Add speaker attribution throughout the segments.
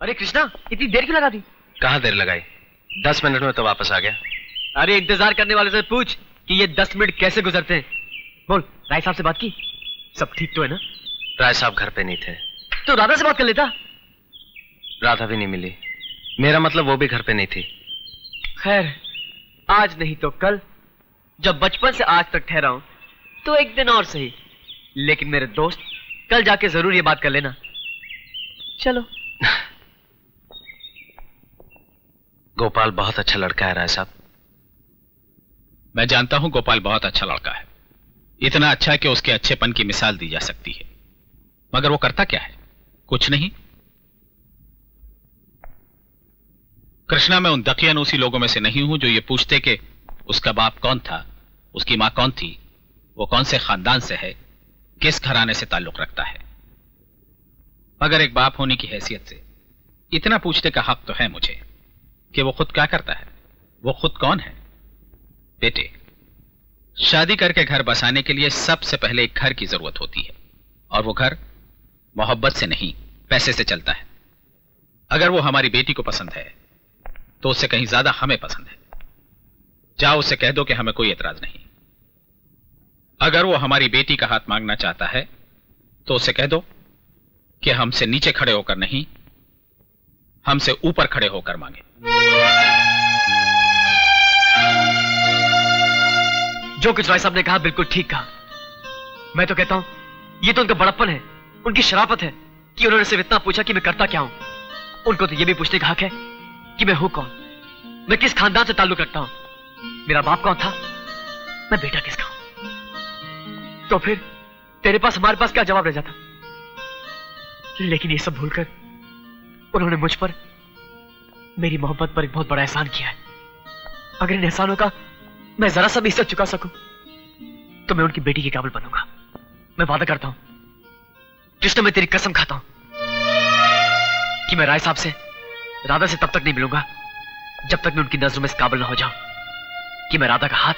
Speaker 1: अरे कृष्णा, इतनी देर क्यों लगा दी?
Speaker 2: कहाँ देर लगाई, 10 मिनट में तो वापस आ गया।
Speaker 1: अरे इंतजार करने वाले से पूछ कि ये 10 मिनट कैसे गुजरते हैं। बोल, राय साहब से बात की? सब ठीक तो है ना?
Speaker 2: राय साहब घर पे नहीं थे।
Speaker 1: तो राधा से बात कर लेता।
Speaker 2: राधा भी नहीं मिली। मेरा मतलब वो भी घर पे नहीं थी।
Speaker 1: खैर, आज नहीं तो कल, जब बचपन से आज तक ठहरा हूं तो एक दिन और सही, लेकिन मेरे दोस्त कल जाके जरूर ये बात कर लेना। चलो।
Speaker 2: गोपाल बहुत अच्छा लड़का है राय साहब।
Speaker 3: मैं जानता हूं गोपाल बहुत अच्छा लड़का है, इतना अच्छा है कि उसके अच्छेपन की मिसाल दी जा सकती है, मगर वो करता क्या है? कुछ नहीं। कृष्णा, मैं उन दकियानूसी लोगों में से नहीं हूं जो ये पूछते कि उसका बाप कौन था, उसकी मां कौन थी, वो कौन से खानदान से है, किस घराने से ताल्लुक रखता है। मगर एक बाप होने की हैसियत से इतना पूछने का हक तो है मुझे कि वो खुद क्या करता है, वो खुद कौन है। बेटे, शादी करके घर बसाने के लिए सबसे पहले एक घर की जरूरत होती है, और वो घर मोहब्बत से नहीं, पैसे से चलता है। अगर वो हमारी बेटी को पसंद है तो उससे कहीं ज्यादा हमें पसंद है। जाओ उससे कह दो कि हमें कोई एतराज नहीं। अगर वो हमारी बेटी का हाथ मांगना चाहता है तो उससे कह दो कि हमसे नीचे खड़े होकर नहीं, हमसे ऊपर खड़े होकर मांगे।
Speaker 1: जो कुछ राय साहब ने कहा बिल्कुल ठीक कहा। मैं तो कहता हूं ये तो उनका बड़प्पन है, उनकी शराफत है कि उन्होंने सिर्फ इतना पूछा कि मैं करता क्या हूं। उनको तो यह भी पूछने का हक है कि मैं हूं कौन, मैं किस खानदान से ताल्लुक रखता हूं, मेरा बाप कौन था, मैं बेटा किसका हूं। तो फिर तेरे पास हमारे पास क्या जवाब रह जाता? लेकिन ये सब भूलकर उन्होंने मुझ पर, मेरी मोहब्बत पर एक बहुत बड़ा एहसान किया है। अगर इन एहसानों का मैं जरा सा भी हिस्सा चुका सकूं तो मैं उनकी बेटी के काबिल बनूंगा। मैं वादा करता हूं कृष्ण, मैं तेरी कसम खाता हूं कि मैं राय साहब से, राधा से तब तक नहीं मिलूंगा जब तक मैं उनकी नजरों में इस काबिल ना हो जाऊं कि मैं राधा का हाथ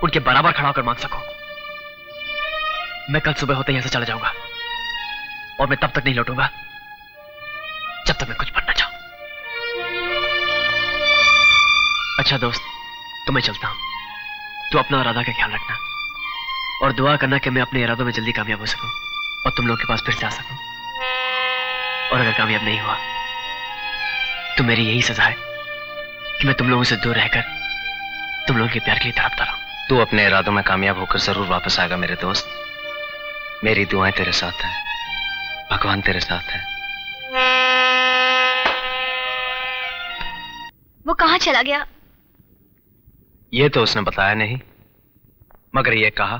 Speaker 1: उनके बराबर खड़ा होकर मांग सकूं। मैं कल सुबह होते यहां से चला जाऊंगा और मैं तब तक नहीं लौटूंगा जब तक मैं कुछ बनना चाहूं। अच्छा दोस्त, तो मैं चलता हूं। तू अपना और राधा का ख्याल रखना और दुआ करना कि मैं अपने इरादों में जल्दी कामयाब हो सकूं और तुम लोगों के पास फिर से आ सकूं। और अगर कामयाब नहीं हुआ तो मेरी यही सजा है कि मैं तुम लोगों से दूर रहकर तुम लोगों के प्यार के लिए तड़पता रहूं।
Speaker 2: तू अपने इरादों में कामयाब होकर जरूर वापस आएगा मेरे दोस्त। मेरी दुआएं तेरे साथ हैं, भगवान तेरे साथ है।
Speaker 4: वो कहां चला गया?
Speaker 2: ये तो उसने बताया नहीं, मगर ये कहा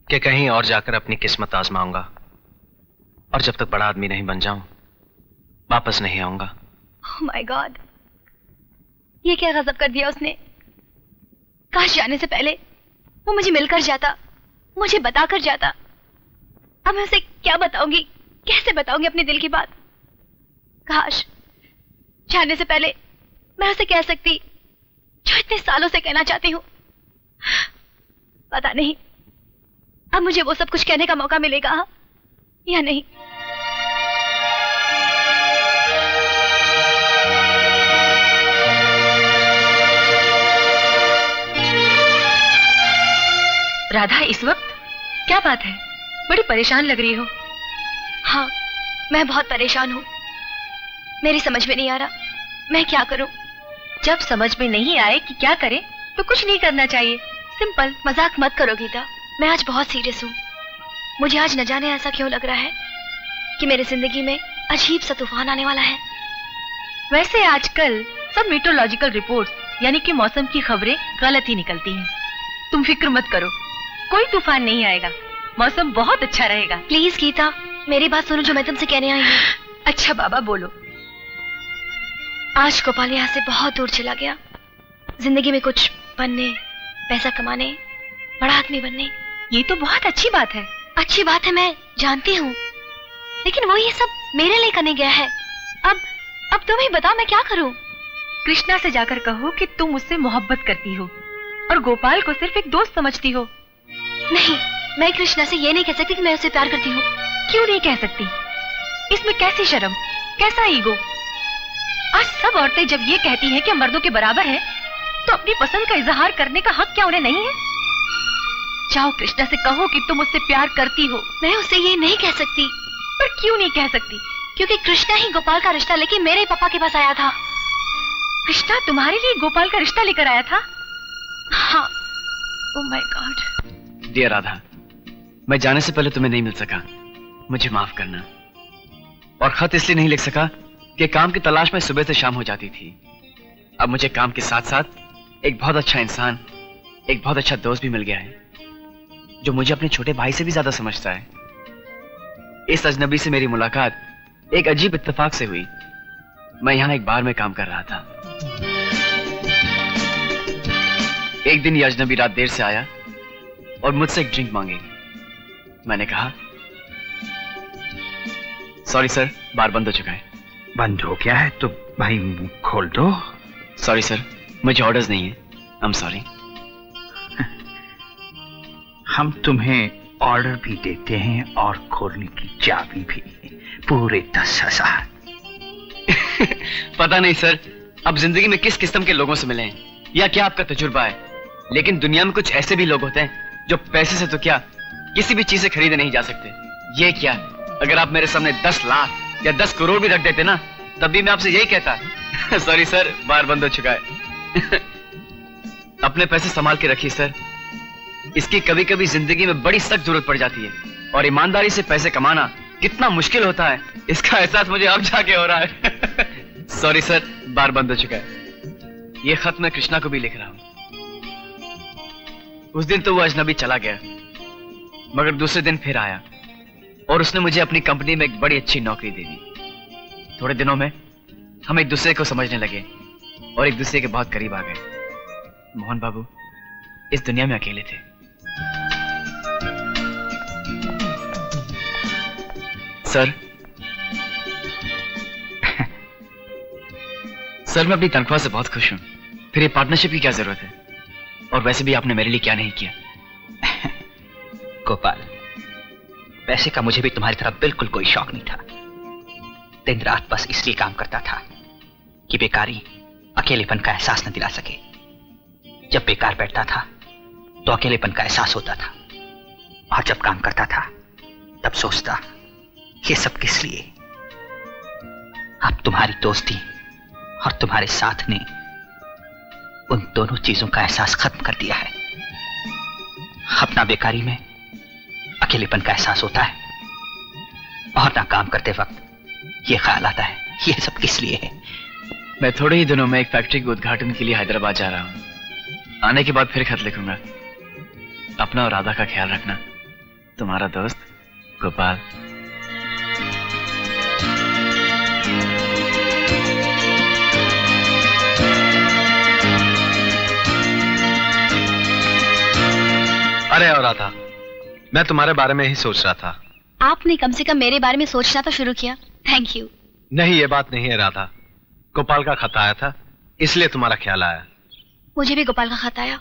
Speaker 2: कि कहीं और जाकर अपनी किस्मत आजमाऊंगा और जब तक बड़ा आदमी नहीं बन जाऊं वापस नहीं आऊंगा।
Speaker 4: ओह माय गॉड, ये क्या गजब कर दिया उसने। काश जाने से पहले वो मुझे मिलकर जाता, मुझे बताकर जाता। अब मैं उसे क्या बताऊंगी, कैसे बताऊंगी अपने दिल की बात। काश जाने से पहले मैं उसे कह सकती जो इतने सालों से कहना चाहती हूँ। पता नहीं अब मुझे वो सब कुछ कहने का मौका मिलेगा या नहीं।
Speaker 5: राधा, इस वक्त क्या बात है? बड़ी परेशान लग रही हो।
Speaker 4: हाँ, मैं बहुत परेशान हूँ। मेरी समझ में नहीं आ रहा मैं क्या करूं।
Speaker 5: जब समझ में नहीं आए कि क्या करें तो कुछ नहीं करना चाहिए, सिंपल।
Speaker 4: मजाक मत करो गीता, मैं आज बहुत सीरियस हूँ। मुझे आज न जाने ऐसा क्यों लग रहा है कि मेरी जिंदगी में अजीब सा तूफान आने वाला है।
Speaker 5: वैसे आजकल सब मीटरोलॉजिकल रिपोर्ट्स यानी कि मौसम की खबरें गलत ही निकलती हैं। तुम फिक्र मत करो, कोई तूफान नहीं आएगा, मौसम बहुत अच्छा रहेगा।
Speaker 4: प्लीज गीता, मेरी बात सुनो जो मैं तुमसे कहने आई हूँ।
Speaker 5: अच्छा बाबा, बोलो।
Speaker 4: आज गोपाल यहाँ से बहुत दूर चला गया, जिंदगी में कुछ बनने, पैसा कमाने, बड़ा आदमी बनने।
Speaker 5: ये तो बहुत अच्छी बात है।
Speaker 4: अच्छी बात है, मैं जानती हूँ, लेकिन वो ये सब मेरे लिए करने गया है। अब तुम ही बताओ मैं क्या करूँ।
Speaker 5: कृष्णा से जाकर कहो कि तुम उससे मोहब्बत करती हो और गोपाल को सिर्फ एक दोस्त समझती हो।
Speaker 4: नहीं, मैं कृष्णा से ये नहीं कह सकती कि मैं उससे प्यार करती हूँ।
Speaker 5: क्यों नहीं कह सकती? इसमें कैसी शर्म? कैसा ईगो? आज सब औरतें जब ये कहती हैं कि मर्दों के बराबर है, तो अपनी पसंद का इजहार करने का हक क्या उन्हें नहीं है? जाओ कृष्णा से कहो कि तुम उससे प्यार करती हो।
Speaker 4: मैं उससे ये नहीं कह सकती।
Speaker 5: पर क्यों नहीं कह सकती?
Speaker 4: क्योंकि कृष्णा ही गोपाल का रिश्ता लेके मेरे पापा के पास आया था।
Speaker 5: कृष्णा तुम्हारे लिए गोपाल का रिश्ता लेकर आया था?
Speaker 4: हाँ।
Speaker 5: Oh my god.
Speaker 1: Dear Radha, मैं जाने से पहले तुम्हें नहीं मिल सका, मुझे माफ करना। और खत इसलिए नहीं लिख सका कि काम की तलाश में सुबह से शाम हो जाती थी। अब मुझे काम के साथ साथ एक बहुत अच्छा इंसान, एक बहुत अच्छा दोस्त भी मिल गया है, जो मुझे अपने छोटे भाई से भी ज्यादा समझता है। इस अजनबी से मेरी मुलाकात एक अजीब इत्तेफाक से हुई। मैं यहां एक बार में काम कर रहा था। एक दिन ये अजनबी रात देर से आया और मुझसे एक ड्रिंक मांगी। मैंने कहा, सॉरी सर, बार बंद हो चुका है।
Speaker 6: बंद हो गया है तो भाई मुंह खोल दो।
Speaker 1: सॉरी सर, मुझे ऑर्डर्स नहीं है। I am sorry.
Speaker 6: हम तुम्हें ऑर्डर भी देते हैं और खोलने की चाबी भी, पूरे 10,000।
Speaker 1: पता नहीं सर, अब जिंदगी में किस किस्म के लोगों से मिले हैं या क्या आपका तजुर्बा है, लेकिन दुनिया में कुछ ऐसे भी लोग होते हैं जो पैसे से तो क्या किसी भी चीज से खरीदे नहीं जा सकते। ये क्या, अगर आप मेरे सामने 10 लाख या 10 करोड़ भी रख देते ना, तब भी मैं आपसे यही कहता। सॉरी सर, बार बंद हो चुका है। अपने पैसे संभाल के रखिए सर, इसकी कभी कभी जिंदगी में बड़ी सख्त जरूरत पड़ जाती है। और ईमानदारी से पैसे कमाना कितना मुश्किल होता है, इसका एहसास मुझे अब जाके हो रहा है। सॉरी सर, बार बंद हो चुका है। ये खत मैं कृष्णा को भी लिख रहा हूं। उस दिन तो वो अजनबी चला गया, मगर दूसरे दिन फिर आया और उसने मुझे अपनी कंपनी में एक बड़ी अच्छी नौकरी दे दी। थोड़े दिनों में हम एक दूसरे को समझने लगे और एक दूसरे के बहुत करीब आ गए। मोहन बाबू इस दुनिया में अकेले थे। सर सर, मैं अपनी तनख्वाह से बहुत खुश हूं। फिर ये पार्टनरशिप की क्या जरूरत है? और वैसे भी आपने मेरे लिए क्या नहीं किया।
Speaker 6: गोपाल, पैसे का मुझे भी तुम्हारी तरह बिल्कुल कोई शौक नहीं था। दिन रात बस इसलिए काम करता था कि बेकारी अकेलेपन का एहसास न दिला सके। जब बेकार बैठता था तो अकेलेपन का एहसास होता था, और जब काम करता था तब सोचता, ये सब किस लिए? अब तुम्हारी दोस्ती और तुम्हारे साथ ने उन दोनों चीजों का एहसास खत्म कर दिया है। अपना बेकारी में अकेलेपन का एहसास होता है, और ना काम करते वक्त ये ख्याल आता है, ये सब किस लिए है?
Speaker 1: मैं थोड़े ही दिनों में एक फैक्ट्री के उद्घाटन के लिए हैदराबाद जा रहा हूं। आने के बाद फिर खत लिखूंगा। अपना और राधा का ख्याल रखना। तुम्हारा दोस्त गोपाल।
Speaker 2: अरे और राधा, मैं तुम्हारे बारे में ही सोच रहा था।
Speaker 4: आपने कम से कम मेरे बारे में सोचना तो शुरू किया। Thank you.
Speaker 2: नहीं, ये बात नहीं है राधा। गोपाल का खत आया था, इसलिए तुम्हारा ख्याल आया।
Speaker 4: मुझे भी गोपाल का खत आया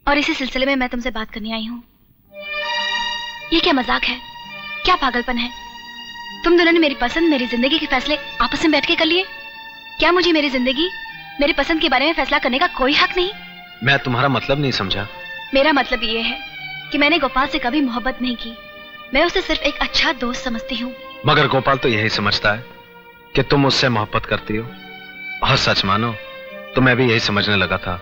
Speaker 4: और इसी सिलसिले में मैं तुमसे बात करने आई हूँ। ये क्या मजाक है, क्या पागलपन है? तुम दोनों ने मेरी पसंद, मेरी जिंदगी के फैसले आपस में बैठ के कर लिए। क्या मुझे मेरी जिंदगी, मेरी पसंद के बारे में फैसला करने का कोई हक नहीं?
Speaker 2: मैं तुम्हारा मतलब नहीं समझा।
Speaker 4: मेरा मतलब ये है कि मैंने गोपाल से कभी मोहब्बत नहीं की। मैं उसे सिर्फ एक अच्छा दोस्त समझती हूँ।
Speaker 2: मगर गोपाल तो यही समझता है कि तुम उससे मोहब्बत करती हो। और सच मानो तो मैं भी यही समझने लगा था।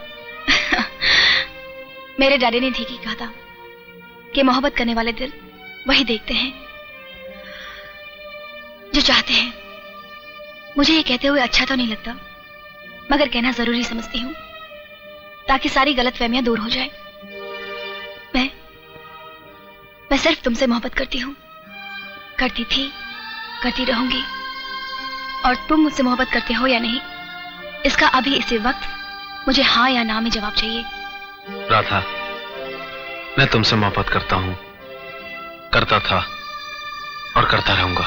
Speaker 4: मेरे डैडी ने ठीक ही कहा था कि मोहब्बत करने वाले दिल वही देखते हैं जो चाहते हैं। मुझे ये कहते हुए अच्छा तो नहीं लगता, मगर कहना जरूरी समझती हूँ ताकि सारी गलतफहमियां दूर हो जाए। मैं सिर्फ तुमसे मोहब्बत करती हूँ, करती थी, करती रहूंगी। और तुम मुझसे मोहब्बत करते हो या नहीं, इसका अभी इसी वक्त मुझे हाँ या ना में जवाब चाहिए।
Speaker 2: राधा, मैं तुमसे मोहब्बत करता हूँ, करता था और करता रहूंगा।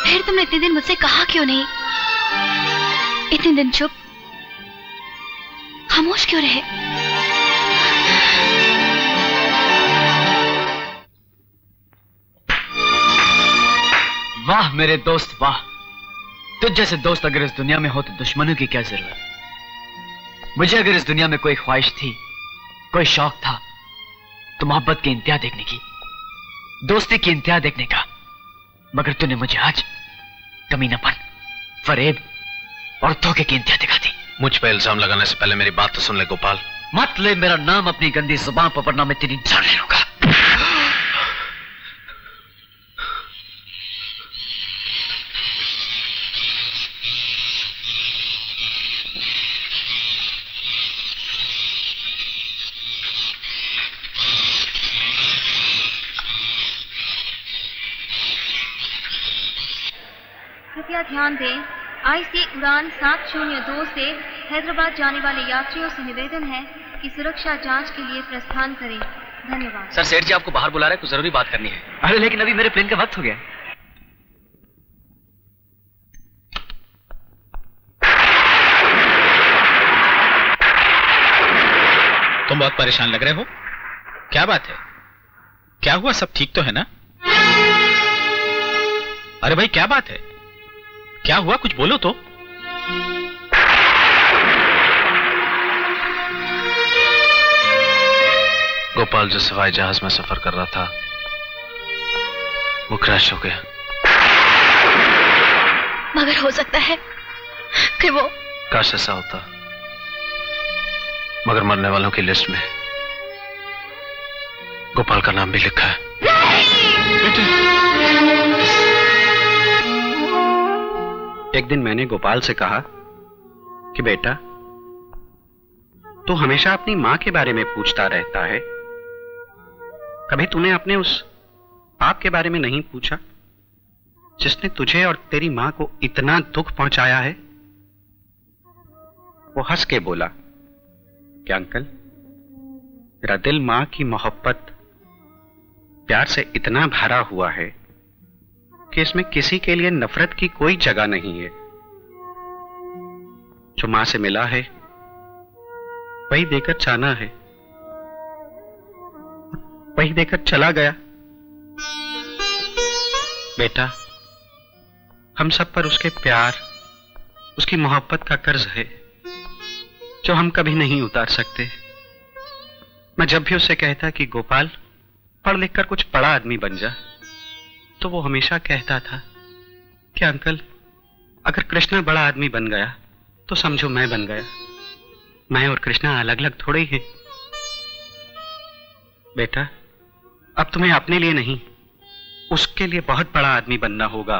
Speaker 4: फिर तुमने इतने दिन मुझसे कहा क्यों नहीं? इतने दिन चुप, खामोश क्यों रहे?
Speaker 1: वाह मेरे दोस्त वाह, तुझ जैसे दोस्त अगर इस दुनिया में हो तो दुश्मनों की क्या जरूरत। मुझे अगर इस दुनिया में कोई ख्वाहिश थी, कोई शौक था, तो मोहब्बत की इंतहा देखने की, दोस्ती की इंतहा देखने का। मगर तूने मुझे आज कमीनापन, फरेब और धोखे की इंतहा दिखा दी।
Speaker 2: मुझ पे इल्जाम लगाने से पहले मेरी बात तो सुन ले गोपाल।
Speaker 1: मत ले मेरा नाम अपनी गंदी जुबान पर, वरना मैं तेरी जान ले लूंगा।
Speaker 7: कृपया ध्यान दें, आईसी उड़ान 702 से हैदराबाद जाने वाले यात्रियों से निवेदन है कि सुरक्षा जांच के लिए प्रस्थान करें। धन्यवाद।
Speaker 1: सर, सेठ जी आपको बाहर बुला रहे हैं, कुछ जरूरी बात करनी है। अरे लेकिन अभी मेरे प्लेन का वक्त हो गया।
Speaker 3: तुम बहुत परेशान लग रहे हो, क्या बात है? क्या हुआ? सब ठीक तो है ना? अरे भाई क्या बात है? क्या हुआ? कुछ बोलो तो।
Speaker 2: गोपाल जो सवाई जहाज में सफर कर रहा था वो क्रैश हो गया।
Speaker 4: मगर हो सकता है कि वो...
Speaker 2: काश ऐसा होता, मगर मरने वालों की लिस्ट में गोपाल का नाम भी लिखा है।
Speaker 8: एक दिन मैंने गोपाल से कहा कि बेटा, तू हमेशा अपनी मां के बारे में पूछता रहता है, कभी तूने अपने उस पाप के बारे में नहीं पूछा जिसने तुझे और तेरी मां को इतना दुख पहुंचाया है? वो हंस के बोला, क्या अंकल, मेरा दिल मां की मोहब्बत, प्यार से इतना भरा हुआ है कि इसमें किसी के लिए नफरत की कोई जगह नहीं है। जो मां से मिला है वही देकर जाना है, वही देकर चला गया। बेटा, हम सब पर उसके प्यार, उसकी मोहब्बत का कर्ज है जो हम कभी नहीं उतार सकते। मैं जब भी उससे कहता कि गोपाल पढ़ लिख कर कुछ बड़ा आदमी बन जा, तो वो हमेशा कहता था कि अंकल, अगर कृष्णा बड़ा आदमी बन गया तो समझो मैं बन गया। मैं और कृष्णा अलग अलग थोड़े ही हैं। बेटा, अब तुम्हें अपने लिए नहीं, उसके लिए बहुत बड़ा आदमी बनना होगा।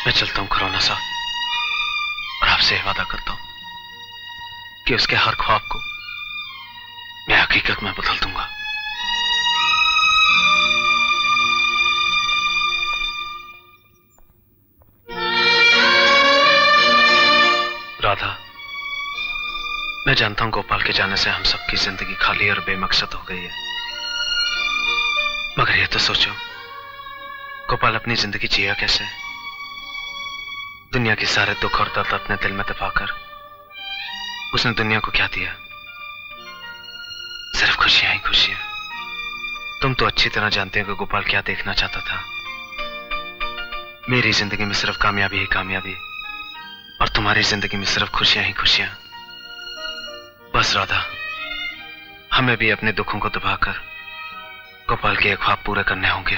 Speaker 2: मैं चलता हूं खरौना साहब, और आपसे वादा करता हूं कि उसके हर ख्वाब को मैं हकीकत में बदल दूंगा। राधा, मैं जानता हूं गोपाल के जाने से हम सबकी जिंदगी खाली और बेमकसद हो गई है, मगर ये तो सोचो, गोपाल अपनी जिंदगी जिया कैसे? दुनिया के सारे दुख और दर्द अपने दिल में दबाकर उसने दुनिया को क्या दिया? सिर्फ खुशियां ही खुशियां। तुम तो अच्छी तरह जानते हो कि गोपाल क्या देखना चाहता था। मेरी जिंदगी में सिर्फ कामयाबी ही कामयाबी, और तुम्हारी जिंदगी में सिर्फ खुशियां ही खुशियां। बस राधा, हमें भी अपने दुखों को दबाकर गोपाल के ख्वाब पूरे करने होंगे।